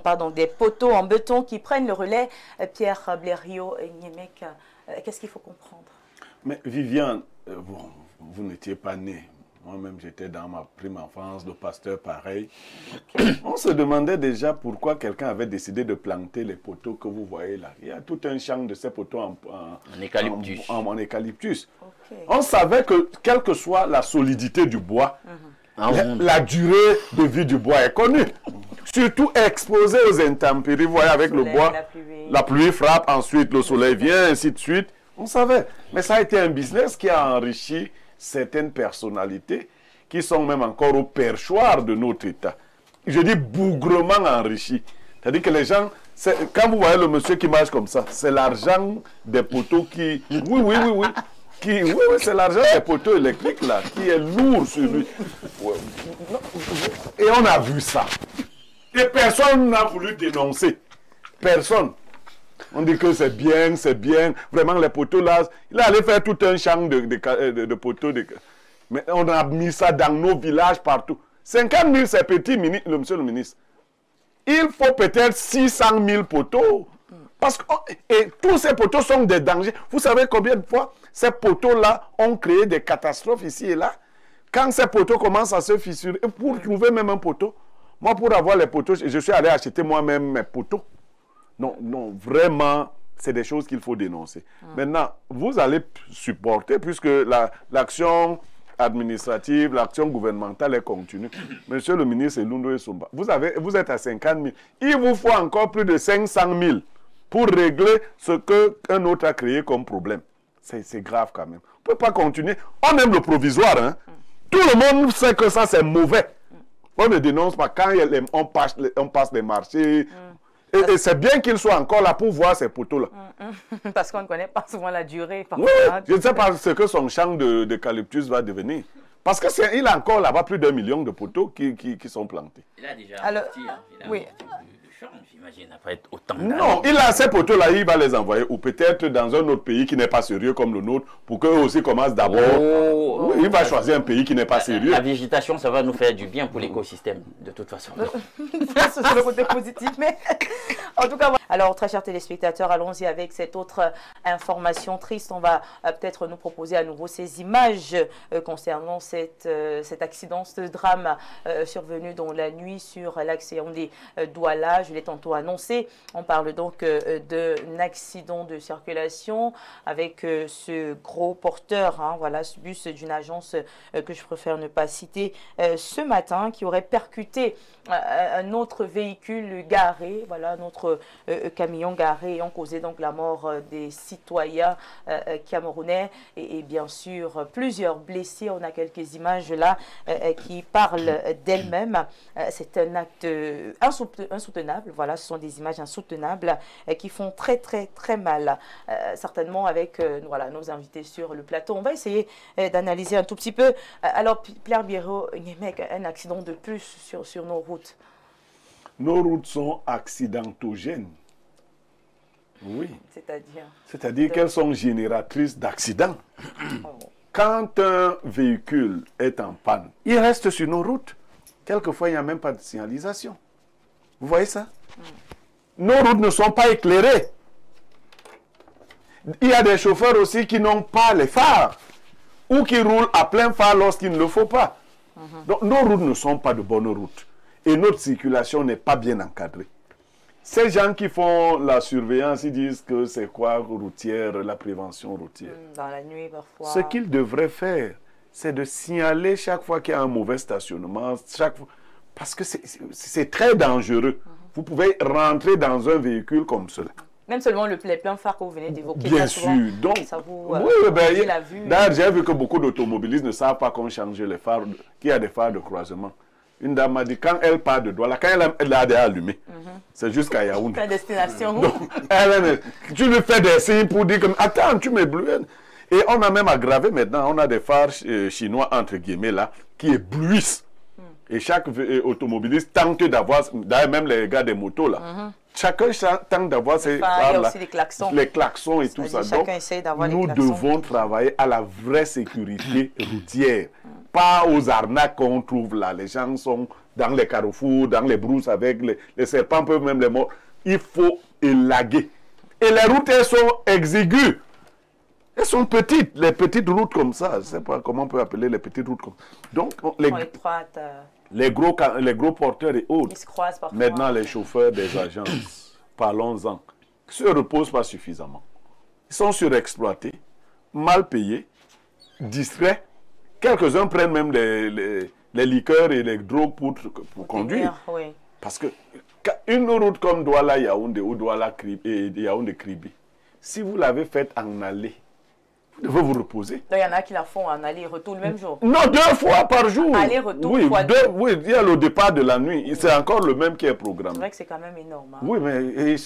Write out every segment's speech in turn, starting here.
pardon, des poteaux en béton qui prennent le relais. Pierre Blériot-Niemek, qu'est-ce qu'il faut comprendre? Mais Viviane, vous n'étiez pas né. Moi-même, j'étais dans ma prime enfance, de pasteur pareil. Okay. On se demandait déjà pourquoi quelqu'un avait décidé de planter les poteaux que vous voyez là. Il y a tout un champ de ces poteaux en eucalyptus. En eucalyptus. Okay. On savait que, quelle que soit la solidité du bois, la durée de vie du bois est connue. Surtout exposé aux intempéries. Vous voyez, avec le bois, la pluie frappe, ensuite le soleil vient, ainsi de suite. On savait. Mais ça a été un business qui a enrichi certaines personnalités qui sont même encore au perchoir de notre État. Je dis bougrement enrichi. C'est-à-dire que les gens, quand vous voyez le monsieur qui marche comme ça, c'est l'argent des poteaux qui... Oui, c'est l'argent des poteaux électriques là, qui est lourd sur lui. Et on a vu ça. Et personne n'a voulu dénoncer. Personne. On dit que c'est bien, c'est bien. Vraiment, les poteaux là, il allait faire tout un champ de poteaux. Mais on a mis ça dans nos villages partout. 50 000, c'est petit, monsieur le ministre. Il faut peut-être 600 000 poteaux. Parce que et tous ces poteaux sont des dangers. Vous savez combien de fois ces poteaux-là ont créé des catastrophes ici et là? Quand ces poteaux commencent à se fissurer, et pour trouver même un poteau, moi pour avoir les poteaux, je suis allé acheter moi-même mes poteaux. Non, vraiment, c'est des choses qu'il faut dénoncer. Maintenant, vous allez supporter, puisque l'action administrative, l'action gouvernementale est continue. Monsieur le ministre Elundo Esumba, vous êtes à 50 000. Il vous faut encore plus de 500 000 pour régler ce qu'un autre a créé comme problème. C'est grave quand même. On ne peut pas continuer. On aime le provisoire. Hein? Tout le monde sait que ça, c'est mauvais. On ne dénonce pas. Quand on passe les marchés... Et c'est bien qu'il soit encore là pour voir ces poteaux-là. Parce qu'on ne connaît pas souvent la durée. Oui, je ne sais pas ce que son champ d'eucalyptus va devenir. Parce qu'il a encore là-bas plus d'1 million de poteaux qui sont plantés. Il a déjà oui. J'imagine, après autant non, il a ces poteaux-là, il va les envoyer. Ou peut-être dans un autre pays qui n'est pas sérieux comme le nôtre, pour qu'eux aussi commencent d'abord. Il va choisir un pays qui n'est pas sérieux. La végétation, ça va nous faire du bien pour l'écosystème, de toute façon. C'est le côté positif, mais en tout cas, voilà. Alors, très chers téléspectateurs, allons-y avec cette autre information triste. On va peut-être nous proposer à nouveau ces images concernant cet accident, ce drame survenu dans la nuit sur l'axe Yaoundé Douala. Je l'ai tantôt annoncé. On parle donc d'un accident de circulation avec ce gros porteur, hein, voilà, ce bus d'une agence que je préfère ne pas citer, ce matin, qui aurait percuté un autre véhicule garé, voilà, un autre camion garé, ayant causé donc la mort des citoyens camerounais et bien sûr plusieurs blessés. On a quelques images là qui parlent d'elles-mêmes. C'est un acte insoutenable. Voilà, ce sont des images insoutenables qui font très mal. Certainement avec voilà, nos invités sur le plateau. On va essayer d'analyser un tout petit peu. Alors, Pierre Blériot-Niemek, un accident de plus sur nos routes. Nos routes sont accidentogènes. Oui. C'est-à-dire? C'est-à-dire qu'elles sont génératrices d'accidents. Quand un véhicule est en panne, il reste sur nos routes. Quelquefois, il n'y a même pas de signalisation. Vous voyez ça? Nos routes ne sont pas éclairées. Il y a des chauffeurs aussi qui n'ont pas les phares ou qui roulent à plein phare lorsqu'il ne le faut pas. Donc, nos routes ne sont pas de bonnes routes. Et notre circulation n'est pas bien encadrée. Ces gens qui font la surveillance, ils disent que c'est quoi routière, la prévention routière. Dans la nuit, parfois. Ce qu'ils devraient faire, c'est de signaler chaque fois qu'il y a un mauvais stationnement, parce que c'est très dangereux. Vous pouvez rentrer dans un véhicule comme cela. Même seulement les pleins phares que vous venez d'évoquer. Bien sûr. Donc, ça vous, d'ailleurs, j'ai vu que beaucoup d'automobilistes ne savent pas qu'on change les phares, qu'il y a des phares de croisement. Une dame m'a dit, quand elle part de Douala, quand elle a déjà allumé, c'est jusqu'à Yaoundé. La destination. Donc, tu lui fais des signes pour dire, attends, tu m'éblouis. Et on a même aggravé maintenant, on a des phares chinois, entre guillemets, là, qui éblouissent. Et chaque automobiliste tente d'avoir, d'ailleurs même les gars des motos, là, chacun tente d'avoir ses... Il y a aussi les klaxons. Les klaxons et tout ça. Donc, nous devons travailler à la vraie sécurité routière. Pas aux arnaques qu'on trouve là. Les gens sont dans les carrefours, dans les brousses avec les serpents, peuvent même les morts. Il faut élaguer. Et les routes, elles sont exiguës. Elles sont petites, les petites routes comme ça. Je ne sais pas comment on peut appeler les petites routes comme ça. Donc, les gros porteurs et autres. Ils se croisent parfois. Maintenant, les chauffeurs des agences, parlons-en, ne se reposent pas suffisamment. Ils sont surexploités, mal payés, distraits. Quelques-uns prennent même les liqueurs et les drogues pour conduire. Oui. Parce que une route comme Douala-Yaoundé ou Douala-Yaoundé-Kribi, si vous l'avez faite en aller, vous devez vous reposer. Il y en a qui la font en aller-retour le même jour. Non, 2 fois par jour. Aller-retour. Oui, oui, il y a le départ de la nuit. C'est encore le même qui est programmé. C'est vrai que c'est quand même énorme. Hein. Oui, mais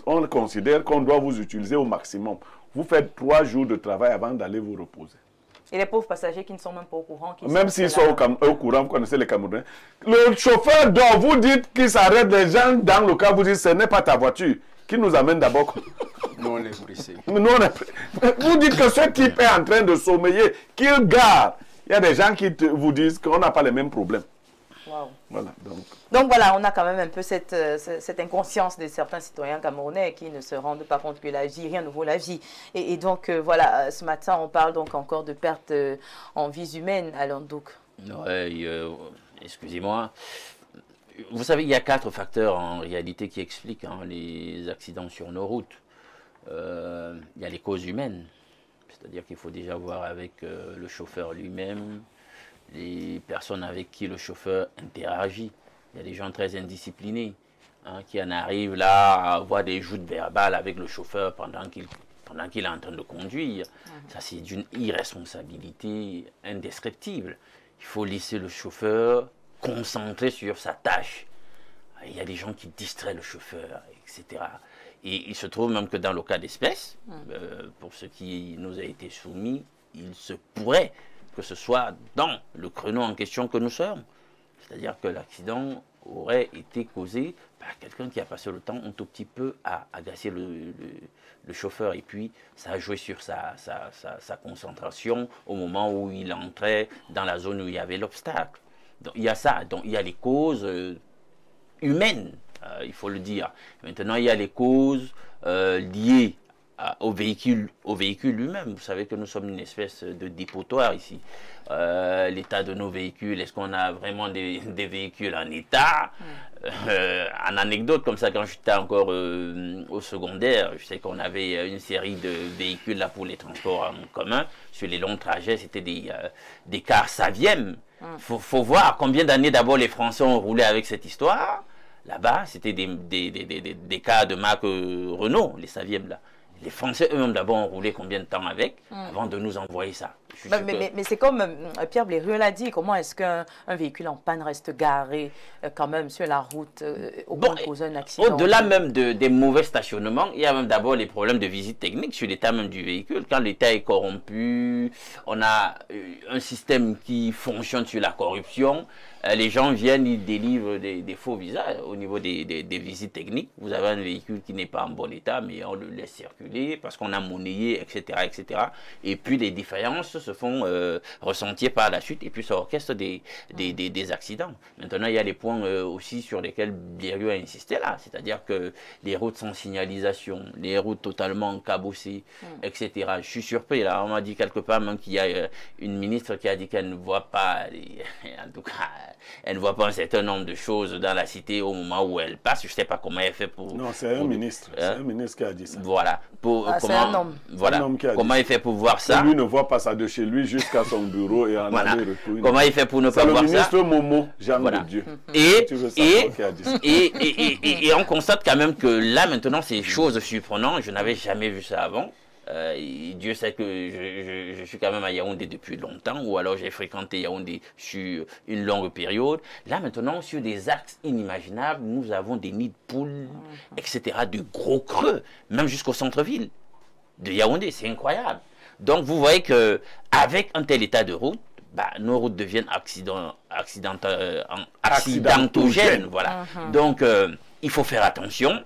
on considère qu'on doit vous utiliser au maximum. Vous faites 3 jours de travail avant d'aller vous reposer. Et les pauvres passagers qui ne sont même pas au courant. Même s'ils sont au courant, vous connaissez les Camerounais. Le chauffeur dont vous dites qu'il s'arrête, les gens dans le cas vous disent ce n'est pas ta voiture. Qui nous amène d'abord. Nous on est pressés. Vous dites que ce type est en train de sommeiller, qu'il gare. Il y a des gens qui vous disent qu'on n'a pas les mêmes problèmes. Wow. Voilà, donc voilà, on a quand même un peu cette inconscience de certains citoyens camerounais qui ne se rendent pas compte que la vie, rien ne vaut la vie. Et donc voilà, ce matin on parle donc encore de pertes en vies humaines à Landouk. Excusez-moi. Vous savez, il y a 4 facteurs en réalité qui expliquent les accidents sur nos routes. Il y a les causes humaines, c'est-à-dire qu'il faut déjà voir avec le chauffeur lui-même, les personnes avec qui le chauffeur interagit. Il y a des gens très indisciplinés qui en arrivent là à avoir des joutes verbales avec le chauffeur pendant qu'il est en train de conduire. Ça, c'est d'une irresponsabilité indescriptible. Il faut laisser le chauffeur concentré sur sa tâche. Il y a des gens qui distraient le chauffeur, etc. Et il se trouve même que dans le cas d'espèce, pour ce qui nous a été soumis, il se pourrait que ce soit dans le créneau en question que nous sommes. C'est-à-dire que l'accident aurait été causé par quelqu'un qui a passé le temps un tout petit peu à agacer le chauffeur. Et puis, ça a joué sur sa concentration au moment où il entrait dans la zone où il y avait l'obstacle. Donc, il y a ça. Donc, il y a les causes humaines, il faut le dire. Maintenant, il y a les causes liées au véhicule lui-même. Vous savez que nous sommes une espèce de dépotoir ici. L'état de nos véhicules, est-ce qu'on a vraiment des véhicules en état? En anecdote, comme ça, quand j'étais encore au secondaire, je sais qu'on avait une série de véhicules là pour les transports en commun. Sur les longs trajets, c'était des cars Saviem. Faut voir combien d'années d'abord les Français ont roulé avec cette histoire. Là-bas, c'était des cars de marque Renault, les Saviem là. Les Français eux-mêmes d'abord ont roulé combien de temps avec avant de nous envoyer ça. Mais c'est comme Pierre Blérieux l'a dit, comment est-ce qu'un véhicule en panne reste garé quand même sur la route au point de causer un accident? Au-delà même des mauvais stationnements, il y a même d'abord les problèmes de visite technique sur l'état même du véhicule. Quand l'état est corrompu, on a un système qui fonctionne sur la corruption. Les gens viennent, ils délivrent des faux visas au niveau des visites techniques. Vous avez un véhicule qui n'est pas en bon état, mais on le laisse circuler parce qu'on a monnayé, etc., etc. Et puis les défaillances se font ressentir par la suite et puis ça orchestre des accidents. Maintenant, il y a les points aussi sur lesquels Blérieux a insisté là, c'est-à-dire que les routes sans signalisation, les routes totalement cabossées, etc. Je suis surpris là, on m'a dit quelque part même qu'il y a une ministre qui a dit qu'elle ne voit pas, en tout cas, elle ne voit pas un certain nombre de choses dans la cité au moment où elle passe. Je ne sais pas comment elle fait pour... Non, c'est un ministre. C'est un ministre qui a dit ça. Voilà. C'est un homme. Voilà. Comment il fait pour voir ça? Lui ne voit pas ça de chez lui jusqu'à son bureau et en aller-retour. Comment il fait pour ne pas voir ça? C'est le ministre Momo, Jean de Dieu. Et on constate quand même que là, maintenant, c'est chose surprenante. Je n'avais jamais vu ça avant. Dieu sait que je suis quand même à Yaoundé depuis longtemps, ou alors j'ai fréquenté Yaoundé sur une longue période. Là maintenant, sur des axes inimaginables, nous avons des nids de poules, etc., de gros creux, même jusqu'au centre-ville de Yaoundé, c'est incroyable. Donc vous voyez que avec un tel état de route, nos routes deviennent accidentogènes, voilà. Donc il faut faire attention.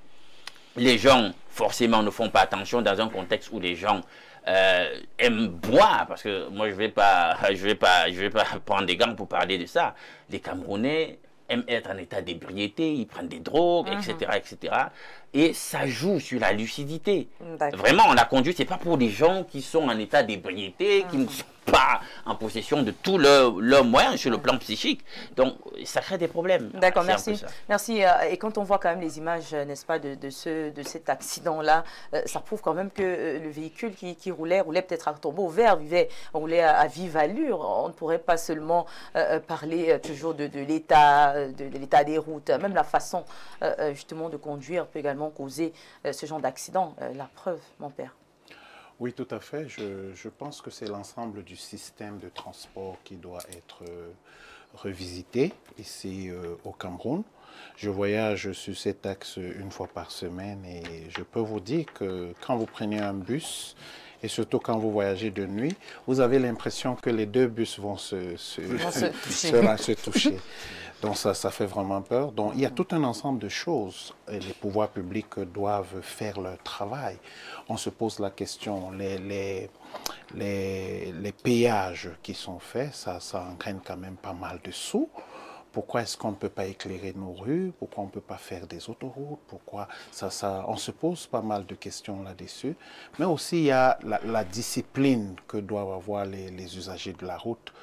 les gens, forcément, ne font pas attention dans un contexte où les gens aiment boire, parce que moi, je vais pas prendre des gants pour parler de ça. Les Camerounais aiment être en état d'ébriété, ils prennent des drogues, etc., etc. Et ça joue sur la lucidité. Vraiment, la conduite, c'est pas pour des gens qui sont en état d'ébriété, qui ne sont pas en possession de tous leurs moyens sur le plan psychique. Donc, ça crée des problèmes. D'accord, merci. Merci. Et quand on voit quand même les images, n'est-ce pas, de cet accident-là, ça prouve quand même que le véhicule qui roulait peut-être à tombeau vert, roulait à vive allure. On ne pourrait pas seulement parler toujours de l'état des routes. Même la façon, justement, de conduire peut également causer ce genre d'accident. La preuve, mon père. Oui, tout à fait. Je pense que c'est l'ensemble du système de transport qui doit être revisité ici au Cameroun. Je voyage sur cet axe une fois par semaine et je peux vous dire que quand vous prenez un bus, et surtout quand vous voyagez de nuit, vous avez l'impression que les deux bus vont se toucher. Donc ça fait vraiment peur. Donc il y a tout un ensemble de choses. Et les pouvoirs publics doivent faire leur travail. On se pose la question, les péages qui sont faits, ça entraîne quand même pas mal de sous. Pourquoi est-ce qu'on ne peut pas éclairer nos rues? Pourquoi on ne peut pas faire des autoroutes? Pourquoi on se pose pas mal de questions là-dessus. Mais aussi, il y a la discipline que doivent avoir les usagers de la route.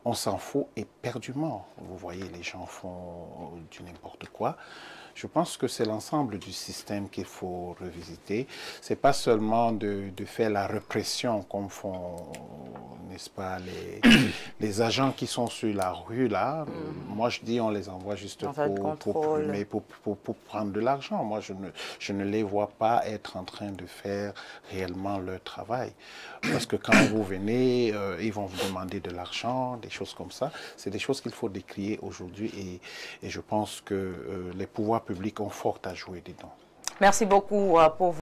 On s'en fout éperdument. Vous voyez, les gens font du n'importe quoi. Je pense que c'est l'ensemble du système qu'il faut revisiter. Ce n'est pas seulement de faire la répression comme font, n'est-ce pas, les agents qui sont sur la rue là. Moi, je dis on les envoie juste pour prendre de l'argent. Moi, je ne les vois pas être en train de faire réellement leur travail. Parce que quand vous venez, ils vont vous demander de l'argent, des choses comme ça. C'est des choses qu'il faut décrier aujourd'hui et je pense que les pouvoirs publics ont fort à jouer dedans. Merci beaucoup pour